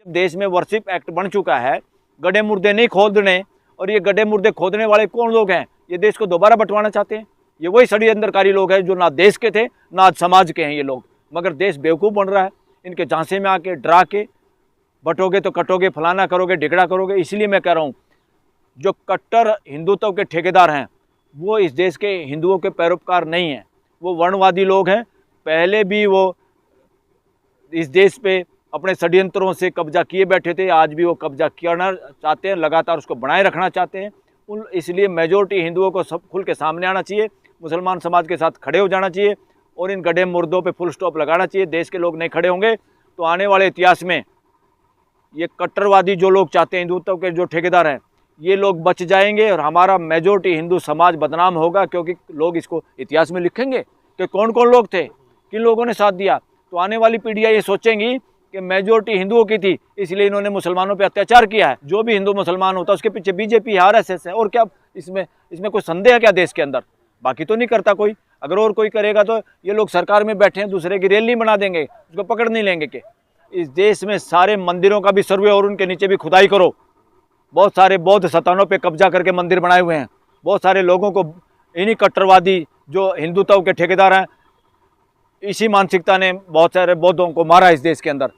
देश में worship act बन चुका है, गड्ढे मुर्दे नहीं खोदने, और ये गड्ढे मुर्दे खोदने वाले कौन लोग हैं? ये देश को दोबारा बंटवाना चाहते हैं। ये वही षड्यंत्रकारी लोग हैं जो ना देश के थे ना समाज के हैं ये लोग, मगर देश बेवकूफ़ बन रहा है। इनके झांसे में आके डरा के बटोगे तो कटोगे, फलाना करोगे, ढिगड़ा करोगे। इसलिए मैं कह रहा हूँ, जो कट्टर हिंदुत्व के ठेकेदार हैं वो इस देश के हिंदुओं के पैरोकार नहीं हैं, वो वर्णवादी लोग हैं। पहले भी वो इस देश पे अपने षड्यंत्रों से कब्जा किए बैठे थे, आज भी वो कब्जा करना चाहते हैं, लगातार उसको बनाए रखना चाहते हैं। इसलिए मेजॉरिटी हिंदुओं को सब खुल के सामने आना चाहिए, मुसलमान समाज के साथ खड़े हो जाना चाहिए और इन गड्ढे मुर्दों पे फुल स्टॉप लगाना चाहिए। देश के लोग नहीं खड़े होंगे तो आने वाले इतिहास में ये कट्टरवादी जो लोग चाहते हैं, हिंदुत्व के जो ठेकेदार हैं, ये लोग बच जाएंगे और हमारा मेजॉरिटी हिंदू समाज बदनाम होगा, क्योंकि लोग इसको इतिहास में लिखेंगे कि कौन कौन लोग थे, किन लोगों ने साथ दिया। तो आने वाली पीढ़ियाँ ये सोचेंगी कि मेजॉरिटी हिंदुओं की थी, इसलिए इन्होंने मुसलमानों पे अत्याचार किया है। जो भी हिंदू मुसलमान होता है उसके पीछे बीजेपी है, आरएसएस है, और क्या इसमें कोई संदेह है क्या देश के अंदर? बाकी तो नहीं करता कोई। अगर और कोई करेगा तो ये लोग सरकार में बैठे हैं, दूसरे की रैली बना देंगे, उसको पकड़ नहीं लेंगे। कि इस देश में सारे मंदिरों का भी सर्वे और उनके नीचे भी खुदाई करो। बहुत सारे बौद्ध स्थानों पे कब्जा करके मंदिर बनाए हुए हैं। बहुत सारे लोगों को इन्हीं कट्टरवादी जो हिंदुत्व के ठेकेदार हैं, इसी मानसिकता ने बहुत सारे बौद्धों को मारा इस देश के अंदर।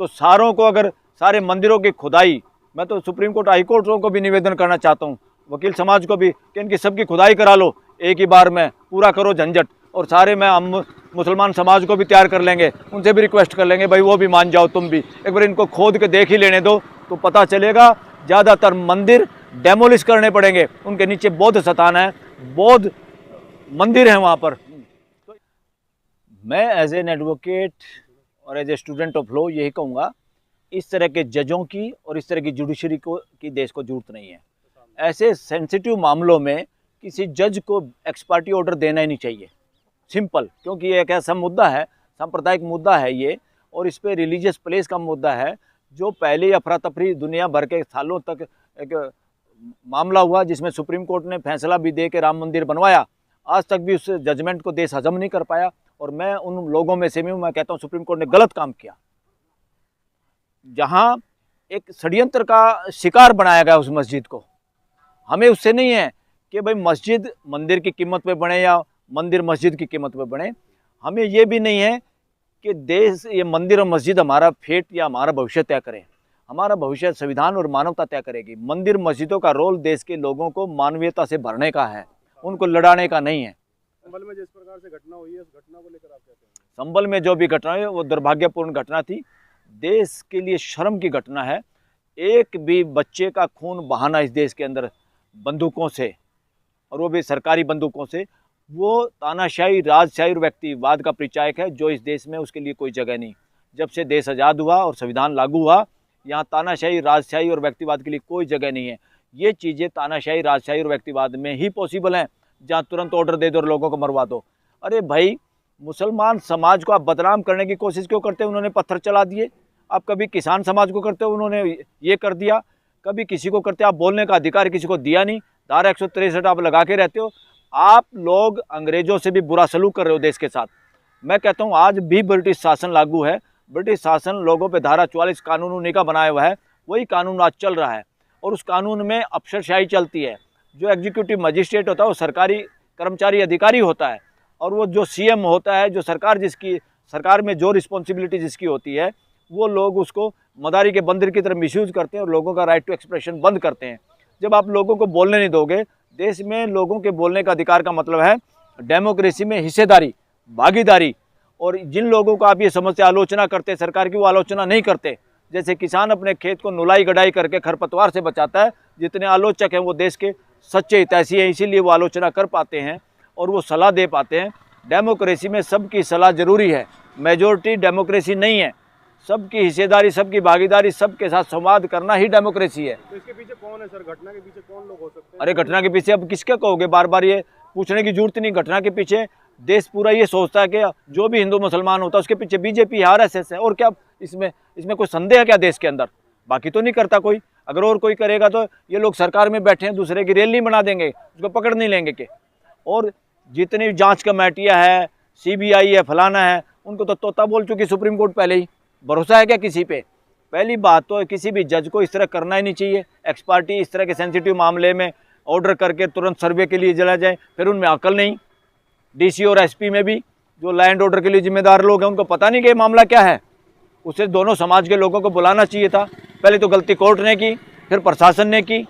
तो सारों को, अगर सारे मंदिरों की खुदाई, मैं तो सुप्रीम कोर्ट, हाई कोर्टों को भी निवेदन करना चाहता हूँ, वकील समाज को भी, कि इनकी सबकी खुदाई करा लो एक ही बार में, पूरा करो झंझट। और सारे में हम मुसलमान समाज को भी तैयार कर लेंगे, उनसे भी रिक्वेस्ट कर लेंगे, भाई वो भी मान जाओ, तुम भी एक बार इनको खोद के देख ही लेने दो, तो पता चलेगा। ज़्यादातर मंदिर डेमोलिश करने पड़ेंगे, उनके नीचे बौद्ध स्थान है, बौद्ध मंदिर हैं वहाँ पर। मैं एज एन एडवोकेट और as a student of law यही कहूँगा, इस तरह के जजों की और इस तरह की जुडिशरी की देश को जरूरत नहीं है। ऐसे सेंसिटिव मामलों में किसी जज को एक्सपर्टी ऑर्डर देना ही नहीं चाहिए, सिंपल। क्योंकि ये एक ऐसा मुद्दा है, सांप्रदायिक मुद्दा है ये, और इस पर रिलीजियस प्लेस का मुद्दा है, जो पहले अफरा तफरी दुनिया भर के सालों तक एक मामला हुआ, जिसमें सुप्रीम कोर्ट ने फैसला भी दे के राम मंदिर बनवाया। आज तक भी उस जजमेंट को देश हजम नहीं कर पाया, और मैं उन लोगों में से भी हूँ। मैं कहता हूँ सुप्रीम कोर्ट ने गलत काम किया। जहाँ एक षड्यंत्र का शिकार बनाया गया उस मस्जिद को, हमें उससे नहीं है कि भाई मस्जिद मंदिर की कीमत पे बने या मंदिर मस्जिद की कीमत पे बने। हमें ये भी नहीं है कि देश, ये मंदिर और मस्जिद हमारा फेट या हमारा भविष्य तय करें। हमारा भविष्य संविधान और मानवता तय करेगी। मंदिर मस्जिदों का रोल देश के लोगों को मानवीयता से भरने का है, उनको लड़ाने का नहीं है। संभल में जिस प्रकार से घटना हुई है, उस घटना को लेकर आप क्या कहेंगे? संभल में जो भी घटना हुई वो दुर्भाग्यपूर्ण घटना थी, देश के लिए शर्म की घटना है। एक भी बच्चे का खून बहाना इस देश के अंदर बंदूकों से, और वो भी सरकारी बंदूकों से, वो तानाशाही, राजशाही और व्यक्तिवाद का परिचायक है, जो इस देश में उसके लिए कोई जगह नहीं। जब से देश आज़ाद हुआ और संविधान लागू हुआ, यहाँ तानाशाही, राजशाही और व्यक्तिवाद के लिए कोई जगह नहीं है। ये चीज़ें तानाशाही, राजशाही और व्यक्तिवाद में ही पॉसिबल हैं, जहाँ तुरंत ऑर्डर दे दो और लोगों को मरवा दो। अरे भाई, मुसलमान समाज को आप बदनाम करने की कोशिश क्यों करते हैं? उन्होंने पत्थर चला दिए। आप कभी किसान समाज को करते हो, उन्होंने ये कर दिया। कभी किसी को करते, आप बोलने का अधिकार किसी को दिया नहीं। धारा 163 आप लगा के रहते हो। आप लोग अंग्रेजों से भी बुरा सलूक कर रहे हो देश के साथ। मैं कहता हूँ आज भी ब्रिटिश शासन लागू है। ब्रिटिश शासन लोगों पे धारा 44 कानून उन्हीं का बनाया हुआ है, वही कानून आज चल रहा है, और उस कानून में अफसरशाही चलती है। जो एग्जीक्यूटिव मजिस्ट्रेट होता है वो सरकारी कर्मचारी अधिकारी होता है, और वो जो सीएम होता है, जो सरकार में जो रिस्पॉन्सिबिलिटी जिसकी होती है, वो लोग उसको मदारी के बंदर की तरह मिसयूज करते हैं और लोगों का राइट टू एक्सप्रेशन बंद करते हैं। जब आप लोगों को बोलने नहीं दोगे, देश में लोगों के बोलने का अधिकार का मतलब है डेमोक्रेसी में हिस्सेदारी, भागीदारी। और जिन लोगों को आप ये समझते आलोचना करते सरकार की, वो आलोचना नहीं करते। जैसे किसान अपने खेत को नुलाई गढ़ाई करके खरपतवार से बचाता है, जितने आलोचक हैं वो देश के सच्चे हितैषी हैं, इसीलिए वो आलोचना कर पाते हैं और वो सलाह दे पाते हैं। डेमोक्रेसी में सबकी सलाह जरूरी है, मेजॉरिटी डेमोक्रेसी नहीं है। सबकी हिस्सेदारी, सबकी भागीदारी, सबके साथ संवाद करना ही डेमोक्रेसी है। तो इसके पीछे कौन है सर? घटना के पीछे कौन लोग हो सकते हैं? अरे घटना के पीछे अब किसका कहोगे? बार बार ये पूछने की जरूरत नहीं। घटना के पीछे देश पूरा ये सोचता है कि जो भी हिंदू मुसलमान होता है उसके पीछे बीजेपी, आरएसएस है, और क्या इसमें कोई संदेह है क्या देश के अंदर? बाकी तो नहीं करता कोई। अगर और कोई करेगा तो ये लोग सरकार में बैठे हैं, दूसरे की रैली बना देंगे, उसको पकड़ नहीं लेंगे के। और जितनी जांच कमेटियां है, सीबीआई है, फलाना है, उनको तो तोता बोल चुकी सुप्रीम कोर्ट पहले ही। भरोसा है क्या किसी पे? पहली बात तो किसी भी जज को इस तरह करना ही नहीं चाहिए। एक्स पार्टी इस तरह के सेंसिटिव मामले में ऑर्डर करके तुरंत सर्वे के लिए चला जाए, फिर उनमें अकल नहीं। डीसी और एसपी में भी जो लैंड ऑर्डर के लिए जिम्मेदार लोग हैं उनको पता नहीं कि मामला क्या है। उसे दोनों समाज के लोगों को बुलाना चाहिए था। पहले तो गलती कोर्ट ने की, फिर प्रशासन ने की,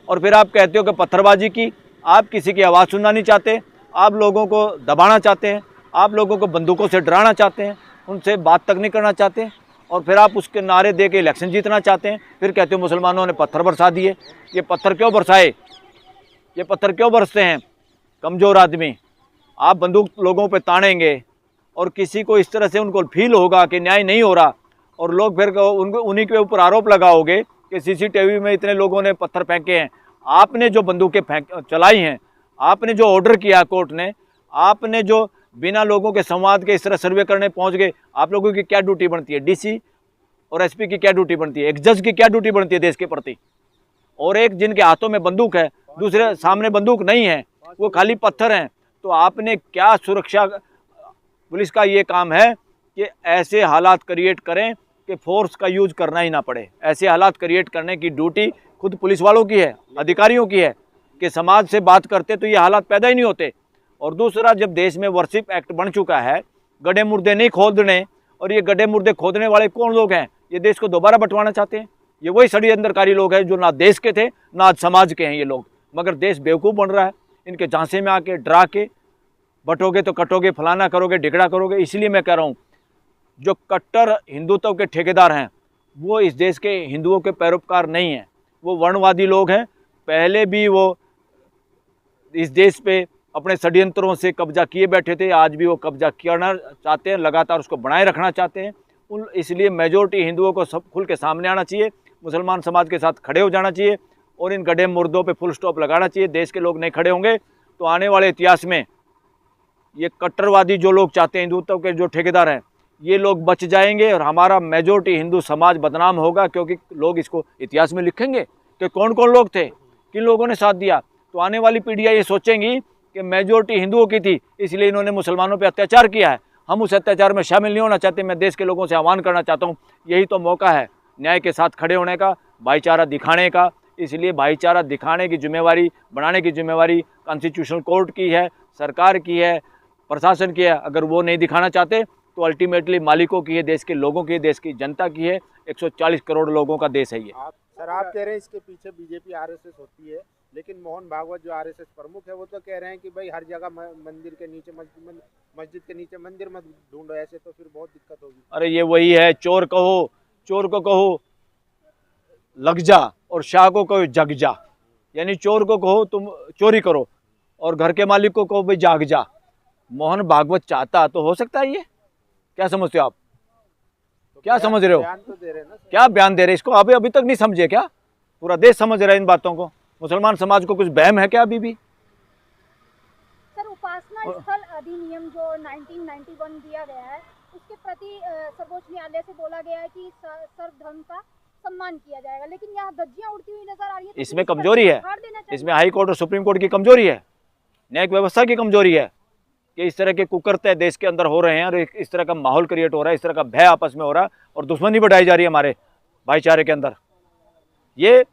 और फिर आप कहते हो कि पत्थरबाजी की। आप किसी की आवाज़ सुनना नहीं चाहते, आप लोगों को दबाना चाहते हैं, आप लोगों को बंदूकों से डराना चाहते हैं, उनसे बात तक नहीं करना चाहते, और फिर आप उसके नारे दे के इलेक्शन जीतना चाहते हैं। फिर कहते हो मुसलमानों ने पत्थर बरसा दिए। ये पत्थर क्यों बरसाए? ये पत्थर क्यों बरसते हैं? कमज़ोर आदमी। आप बंदूक लोगों पे तानेंगे और किसी को इस तरह से उनको फील होगा कि न्याय नहीं हो रहा, और लोग फिर उनको उन्हीं के ऊपर आरोप लगाओगे कि सीसीटीवी में इतने लोगों ने पत्थर फेंके हैं। आपने जो बंदूकें चलाई हैं, आपने जो ऑर्डर किया कोर्ट ने, आपने जो बिना लोगों के संवाद के इस तरह सर्वे करने पहुंच गए, आप लोगों की क्या ड्यूटी बनती है? डीसी और एसपी की क्या ड्यूटी बनती है? एक जज की क्या ड्यूटी बनती है देश के प्रति? और एक जिनके हाथों में बंदूक है, दूसरे सामने बंदूक नहीं है, वो खाली पत्थर हैं। तो आपने क्या सुरक्षा, पुलिस का ये काम है कि ऐसे हालात क्रिएट करें कि फोर्स का यूज करना ही ना पड़े। ऐसे हालात क्रिएट करने की ड्यूटी खुद पुलिस वालों की है, अधिकारियों की है, कि समाज से बात करते तो ये हालात पैदा ही नहीं होते। और दूसरा, जब देश में वर्शिप एक्ट बन चुका है, गड्ढे मुर्दे नहीं खोदने, और ये गड्ढे मुर्दे खोदने वाले कौन लोग हैं? ये देश को दोबारा बंटवाना चाहते हैं। ये वही षड्यंत्रकारी लोग हैं जो ना देश के थे ना आज समाज के हैं ये लोग। मगर देश बेवकूफ़ बन रहा है, इनके झांसे में आके डरा के बटोगे तो कटोगे, फलाना करोगे, ढिगड़ा करोगे। इसलिए मैं कह रहा हूँ, जो कट्टर हिंदुत्व के ठेकेदार हैं वो इस देश के हिंदुओं के पैरोकार नहीं हैं, वो वर्णवादी लोग हैं। पहले भी वो इस देश पे अपने षड्यंत्रों से कब्जा किए बैठे थे, आज भी वो कब्जा करना चाहते हैं, लगातार उसको बनाए रखना चाहते हैं। इसलिए मेजॉरिटी हिंदुओं को सब खुल के सामने आना चाहिए, मुसलमान समाज के साथ खड़े हो जाना चाहिए, और इन गड्ढे मुर्दों पे फुल स्टॉप लगाना चाहिए। देश के लोग नहीं खड़े होंगे तो आने वाले इतिहास में ये कट्टरवादी जो लोग चाहते हैं, हिंदुत्व के जो ठेकेदार हैं, ये लोग बच जाएंगे और हमारा मेजॉरिटी हिंदू समाज बदनाम होगा। क्योंकि लोग इसको इतिहास में लिखेंगे कि कौन कौन लोग थे, किन लोगों ने साथ दिया। तो आने वाली पीढ़ियाँ ये सोचेंगी कि मेजॉरिटी हिंदुओं की थी, इसलिए इन्होंने मुसलमानों पर अत्याचार किया है। हम उस अत्याचार में शामिल नहीं होना चाहते। मैं देश के लोगों से आह्वान करना चाहता हूँ, यही तो मौका है न्याय के साथ खड़े होने का, भाईचारा दिखाने का। इसलिए भाईचारा दिखाने की जिम्मेवारी, बनाने की जिम्मेवारी कॉन्स्टिट्यूशनल कोर्ट की है, सरकार की है, प्रशासन की है। अगर वो नहीं दिखाना चाहते तो अल्टीमेटली मालिकों की है, देश के लोगों की, देश की जनता की है। 140 करोड़ लोगों का देश है ये। आप कह रहे हैं इसके पीछे बीजेपी आरएसएस होती है, लेकिन मोहन भागवत जो आरएसएस प्रमुख है वो तो कह रहे हैं कि भाई हर जगह मंदिर के नीचे, मस्जिद के नीचे मंदिर मत ढूंढो, ऐसे तो फिर बहुत दिक्कत होगी। अरे ये वही है, चोर को कहो लग जा और शाह को कहो जग जा। यानी चोर को कहो तुम चोरी करो और घर के मालिक को कहो भाई जाग जा। मोहन भागवत चाहता तो हो सकता है ये? क्या समझते हो आप? तो क्या समझ रहे हो? बयान तो दे रहे हैं ना। क्या बयान दे रहे? इसको अभी तक नहीं समझे क्या? पूरा देश समझ रहा है इन बातों को। मुसलमान समाज को कुछ बहम है क्या अभी भी? सर, उपासना स्थल अधिनियम जो 1991 दिया गया है, उसके प्रति सर्वोच्च न्यायालय से बोला गया है कि सर्वधर्म का सम्मान किया जाएगा, लेकिन यहाँ धज्जियां उड़ती हुई नजर आ रही है। तो इसमें कमजोरी है, इसमें हाई कोर्ट और सुप्रीम कोर्ट की कमजोरी है, न्यायिक व्यवस्था की कमजोरी है कि इस तरह के कुकर्ते देश के अंदर हो रहे हैं और इस तरह का माहौल क्रिएट हो रहा है, इस तरह का भय आपस में हो रहा है और दुश्मनी बढ़ाई जा रही है हमारे भाईचारे के अंदर। ये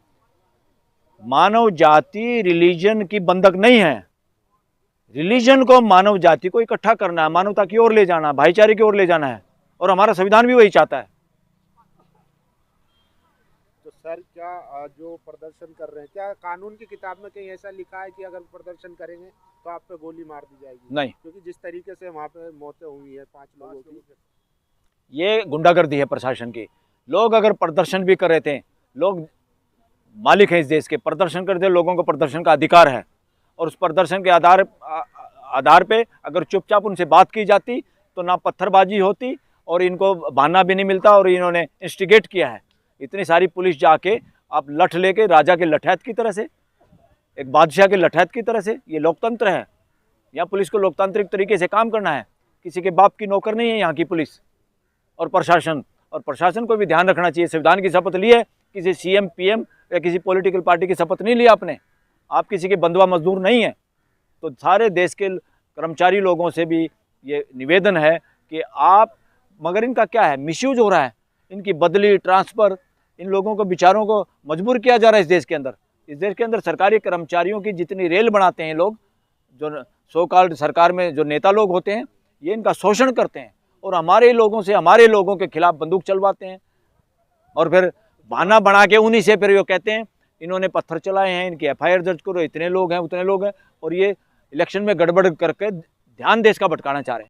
मानव जाति रिलीजन की बंधक नहीं है। रिलीजन को, मानव जाति को इकट्ठा करना है, मानवता की ओर ले जाना, भाईचारे की ओर ले जाना है, और हमारा संविधान भी वही चाहता है। तो सर, क्या जो प्रदर्शन कर रहे हैं, क्या कानून की किताब में कहीं ऐसा लिखा है कि अगर प्रदर्शन करेंगे तो आप पे गोली मार दी जाएगी? नहीं, क्योंकि जिस तरीके से वहाँ पे मौतें हुई है 5 लोगों की, ये गुंडागर्दी है प्रशासन की। लोग अगर प्रदर्शन भी कर रहे थे, लोग मालिक हैं इस देश के, प्रदर्शन करते लोगों को प्रदर्शन का अधिकार है, और उस प्रदर्शन के आधार पे अगर चुपचाप उनसे बात की जाती तो ना पत्थरबाजी होती और इनको बहाना भी नहीं मिलता। और इन्होंने इंस्टिगेट किया है, इतनी सारी पुलिस जाके आप लठ लेके राजा के लठैत की तरह से, एक बादशाह के लठैत की तरह से, ये लोकतंत्र है। यहाँ पुलिस को लोकतांत्रिक तरीके से काम करना है, किसी के बाप की नौकर नहीं है यहाँ की पुलिस और प्रशासन। और प्रशासन को भी ध्यान रखना चाहिए, संविधान की शपथ ली है, किसी सीएम पीएम या किसी पॉलिटिकल पार्टी की शपथ नहीं लिया आपने, आप किसी के बंधुआ मजदूर नहीं हैं। तो सारे देश के कर्मचारी लोगों से भी ये निवेदन है कि आप, मगर इनका क्या है, मिसयूज हो रहा है। इनकी बदली, ट्रांसफ़र, इन लोगों को बेचारों को मजबूर किया जा रहा है इस देश के अंदर। इस देश के अंदर सरकारी कर्मचारियों की जितनी रेल बनाते हैं लोग, जो सो कॉल्ड सरकार में जो नेता लोग होते हैं, ये इनका शोषण करते हैं और हमारे लोगों से, हमारे लोगों के खिलाफ बंदूक चलवाते हैं और फिर बहाना बना के उन्हीं से फिर वो कहते हैं इन्होंने पत्थर चलाए हैं, इनकी एफआईआर दर्ज करो, इतने लोग हैं, उतने लोग हैं, और ये इलेक्शन में गड़बड़ करके ध्यान देश का भटकाना चाह रहे हैं।